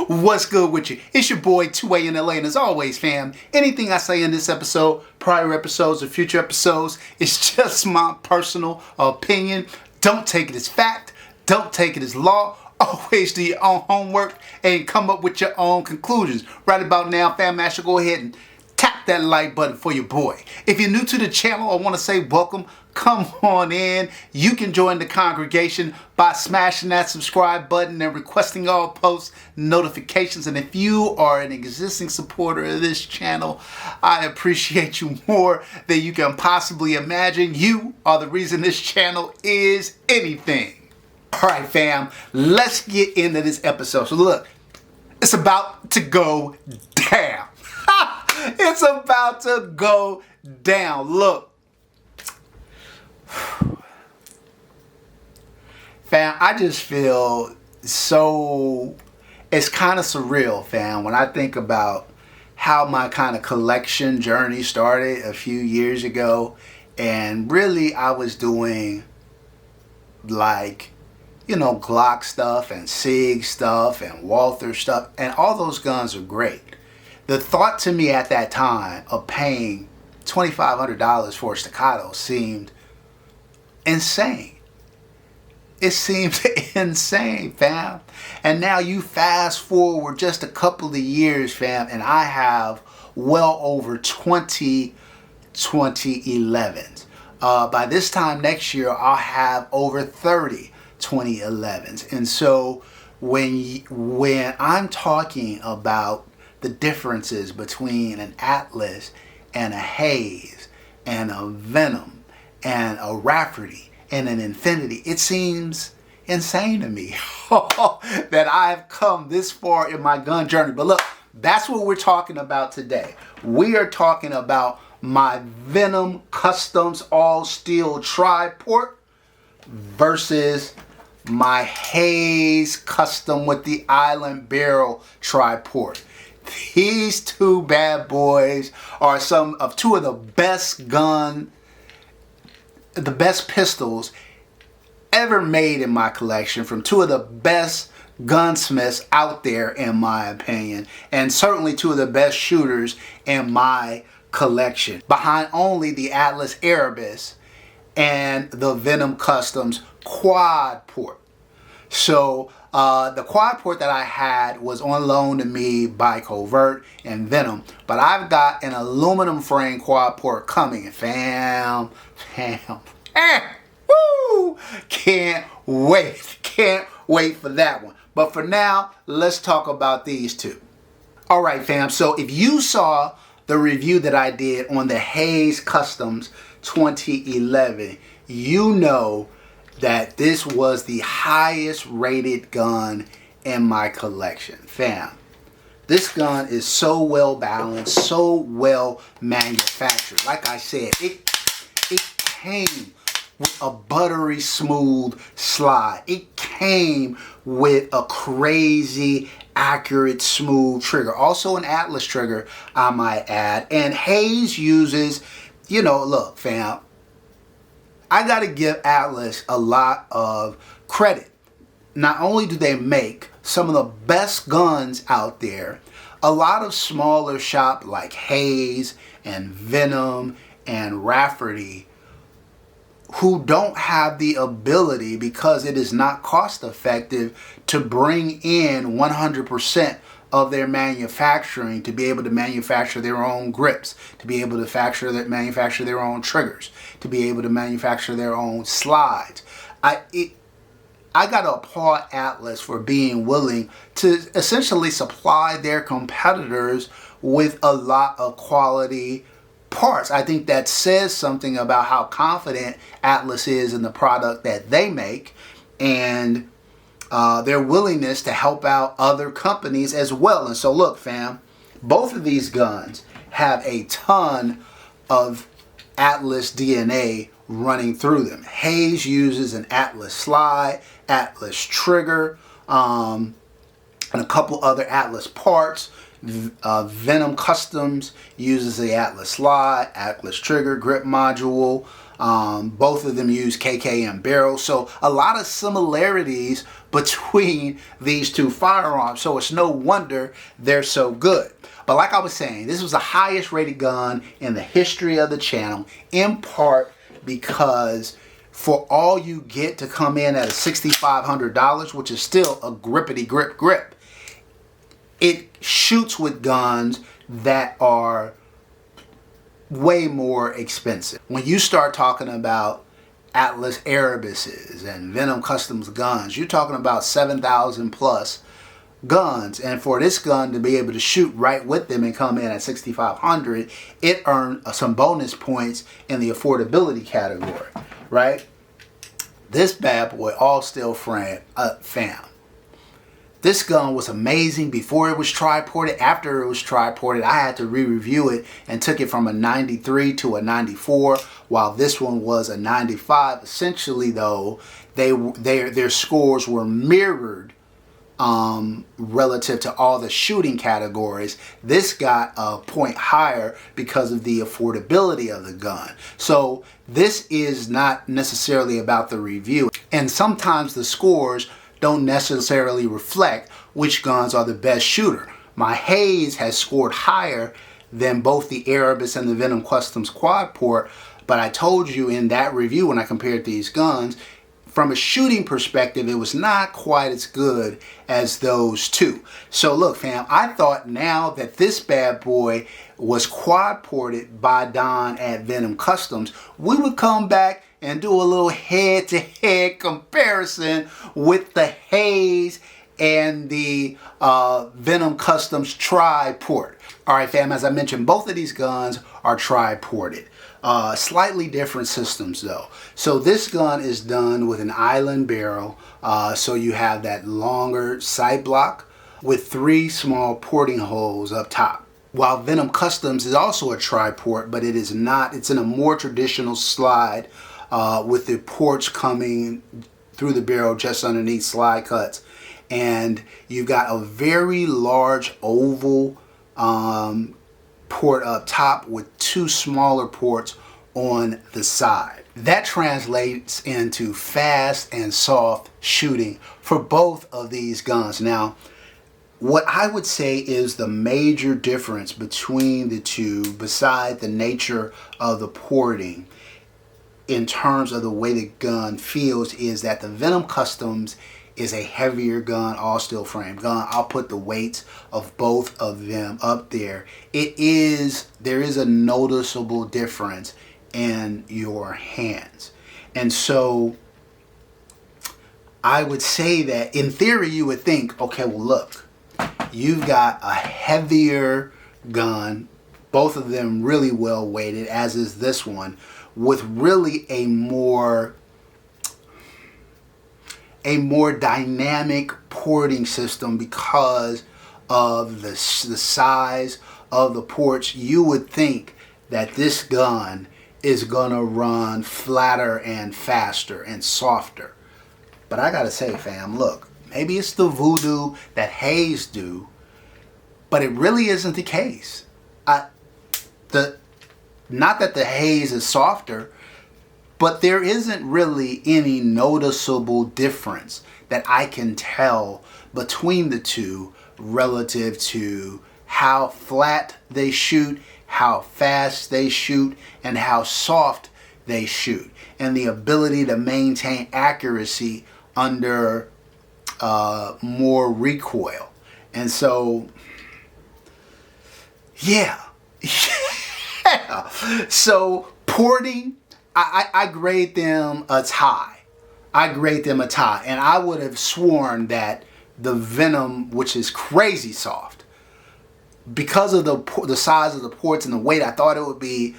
What's good with you? It's your boy 2A in LA, and as always, fam, anything I say in this episode, prior episodes, or future episodes, is just my personal opinion. Don't take it as fact. Don't take it as law. Always do your own homework and come up with your own conclusions. Right about now, fam, I should go ahead and tap that like button for your boy. If you're new to the channel, I want to say welcome. Come on in. You can join the congregation by smashing that subscribe button and requesting all post notifications. And if you are an existing supporter of this channel, I appreciate you more than you can possibly imagine. You are the reason this channel is anything. All right, fam, let's get into this episode. So look, it's about to go down. It's about to go down. Look. Fam, I just feel so, it's kind of surreal, fam, when I think about how my kind of collection journey started a few years ago. And really, I was doing like, you know, Glock stuff and Sig stuff and Walther stuff, and all those guns are great. The thought to me at that time of paying $2,500 for a staccato seemed insane. It seemed insane, fam. And now you fast forward just a couple of years, fam, and I have well over 20 2011s. By this time next year, I'll have over 30 2011s. And so when I'm talking about the differences between an Atlas and a Hayes and a Venom and a Rafferty and an Infinity, it seems insane to me that I've come this far in my gun journey. But look, that's what we're talking about today. We are talking about my Venom Customs all steel tri-port versus my Hayes Custom with the island barrel tri-port. These two bad boys are two of the best pistols ever made in my collection, from two of the best gunsmiths out there in my opinion, and certainly two of the best shooters in my collection, behind only the Atlas Erebus and the Venom Customs quad port. So the quad port that I had was on loan to me by Covert and Venom, but I've got an aluminum frame quad port coming, fam. Woo! Can't wait for that one. But for now, let's talk about these two. All right, fam. So if you saw the review that I did on the Hayes Customs 2011, you know that this was the highest rated gun in my collection, fam. This gun is so well balanced, so well manufactured. Like I said, it came with a buttery smooth slide. It came with a crazy accurate smooth trigger. Also an Atlas trigger, I might add. And Hayes uses, you know, look, fam, I gotta give Atlas a lot of credit. Not only do they make some of the best guns out there, a lot of smaller shop like Hayes and Venom and Rafferty, who don't have the ability, because it is not cost effective, to bring in 100% of their manufacturing to be able to manufacture their own grips, to be able to manufacture their own triggers, to be able to manufacture their own slides. I gotta applaud Atlas for being willing to essentially supply their competitors with a lot of quality parts. I think that says something about how confident Atlas is in the product that they make, and their willingness to help out other companies as well. And so look, fam, both of these guns have a ton of Atlas DNA running through them. Hayes uses an Atlas slide, Atlas trigger, and a couple other Atlas parts. Venom Customs uses the Atlas slide, Atlas trigger, grip module. Both of them use KKM barrels. So a lot of similarities between these two firearms. So it's no wonder they're so good. But like I was saying, this was the highest rated gun in the history of the channel, in part because for all you get to come in at a $6,500, which is still a grippity grip, it shoots with guns that are way more expensive. When you start talking about Atlas Arabises and Venom Customs guns, you're talking about 7,000 plus guns, and for this gun to be able to shoot right with them and come in at 6,500, it earned some bonus points in the affordability category, right? This bad boy, all steel frame, fam. This gun was amazing before it was tri-ported. After it was tri-ported, I had to re-review it and took it from a 93 to a 94, while this one was a 95. Essentially, though, their scores were mirrored relative to all the shooting categories. This got a point higher because of the affordability of the gun. So this is not necessarily about the review, and sometimes the scores don't necessarily reflect which guns are the best shooter. My Hayes has scored higher than both the Erebus and the Venom Customs quad port, but I told you in that review when I compared these guns, from a shooting perspective, it was not quite as good as those two. So look, fam, I thought now that this bad boy was quad ported by Don at Venom Customs, we would come back and do a little head-to-head comparison with the Hayes and the Venom Customs tri-port. All right, fam, as I mentioned, both of these guns are tri-ported. Slightly different systems though. So this gun is done with an island barrel, so you have that longer sight block with 3 small porting holes up top. While Venom Customs is also a tri-port, but it is not, it's in a more traditional slide with the ports coming through the barrel just underneath slide cuts. And you've got a very large oval port up top with 2 smaller ports on the side. That translates into fast and soft shooting for both of these guns. Now, what I would say is the major difference between the two, beside the nature of the porting, in terms of the way the gun feels, is that the Venom Customs is a heavier gun, all steel frame gun. I'll put the weights of both of them up there. There is a noticeable difference in your hands. And so I would say that in theory you would think, okay, well look, you've got a heavier gun, both of them really well weighted, as is this one, with really a more dynamic porting system because of the size of the ports. You would think that this gun is gonna run flatter and faster and softer. But I gotta say, fam, look, maybe it's the voodoo that Hayes do, but it really isn't the case. Not that the Hayes is softer, but there isn't really any noticeable difference that I can tell between the two relative to how flat they shoot, how fast they shoot, and how soft they shoot, and the ability to maintain accuracy under more recoil. And so, yeah. So porting, I grade them a tie. And I would have sworn that the Venom, which is crazy soft, because of the size of the ports and the weight, I thought it would be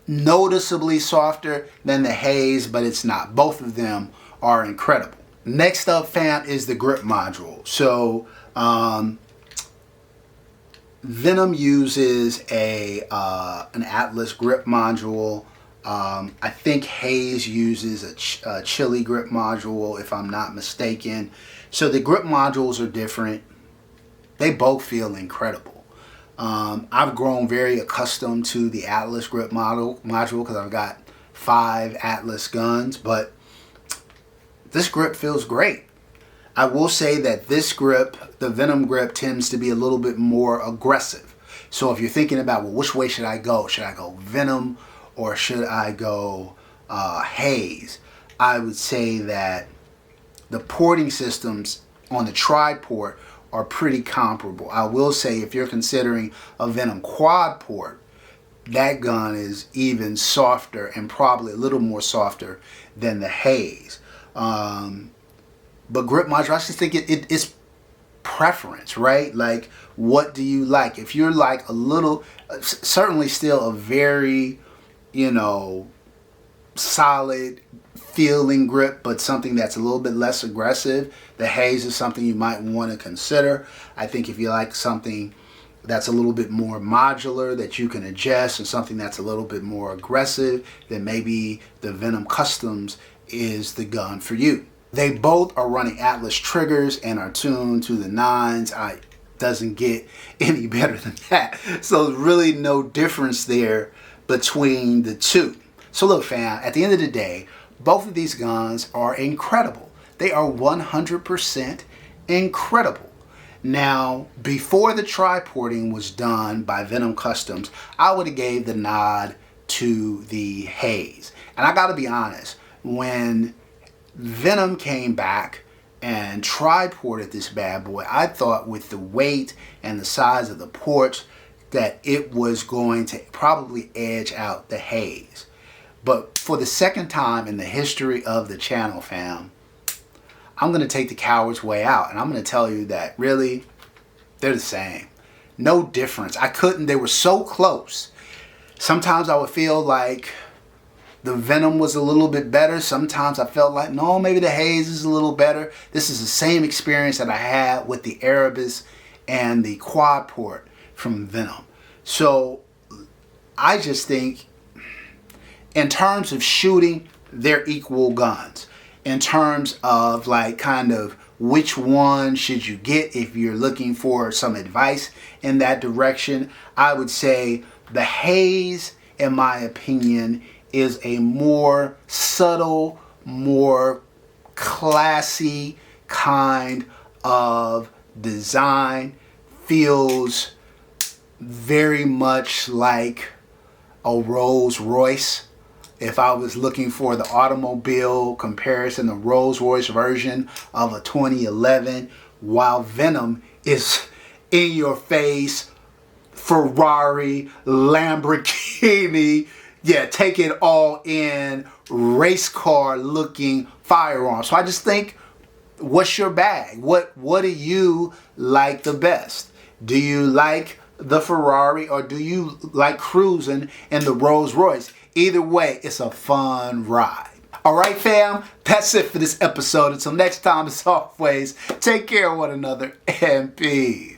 noticeably softer than the Hayes, but it's not. Both of them are incredible. Next up, fam, is the grip module. So Venom uses an Atlas grip module. I think Hayes uses a Chili grip module, if I'm not mistaken. So the grip modules are different. they both feel incredible. I've grown very accustomed to the Atlas grip module because I've got 5 Atlas guns, but this grip feels great. I will say that this grip, the Venom grip, tends to be a little bit more aggressive. So if you're thinking about, well, which way should I go? Should I go Venom or should I go Haze? I would say that the porting systems on the tri-port are pretty comparable. I will say if you're considering a Venom quad port, that gun is even softer and probably a little more softer than the Haze. But grip module, I just think it's preference, right? Like, what do you like? If you're like a little, certainly still a very, solid feeling grip, but something that's a little bit less aggressive, the Haze is something you might want to consider. I think if you like something that's a little bit more modular that you can adjust and something that's a little bit more aggressive, then maybe the Venom Customs is the gun for you. They both are running Atlas triggers and are tuned to the 9s. Doesn't get any better than that. So there's really no difference there between the two. So look, fam, at the end of the day, both of these guns are incredible. They are 100% incredible. Now, before the tri-porting was done by Venom Customs, I would have gave the nod to the Haze. And I gotta be honest, when Venom came back and tri-ported this bad boy, I thought with the weight and the size of the ports that it was going to probably edge out the Haze. But for the second time in the history of the channel, fam, I'm going to take the coward's way out. And I'm going to tell you that really, they're the same. No difference. They were so close. Sometimes I would feel like the Venom was a little bit better. Sometimes I felt like, no, maybe the Haze is a little better. This is the same experience that I had with the Erebus and the quad port from Venom. So I just think in terms of shooting, they're equal guns. In terms of like kind of which one should you get if you're looking for some advice in that direction, I would say the Haze, in my opinion, is a more subtle, more classy kind of design. Feels very much like a Rolls Royce. If I was looking for the automobile comparison, the Rolls Royce version of a 2011, while Venom is in your face, Ferrari, Lamborghini, yeah, take it all in, race car looking firearm. So I just think, what's your bag? What do you like the best? Do you like the Ferrari or do you like cruising in the Rolls Royce? Either way, it's a fun ride. All right, fam, that's it for this episode. Until next time, as always, take care of one another and peace.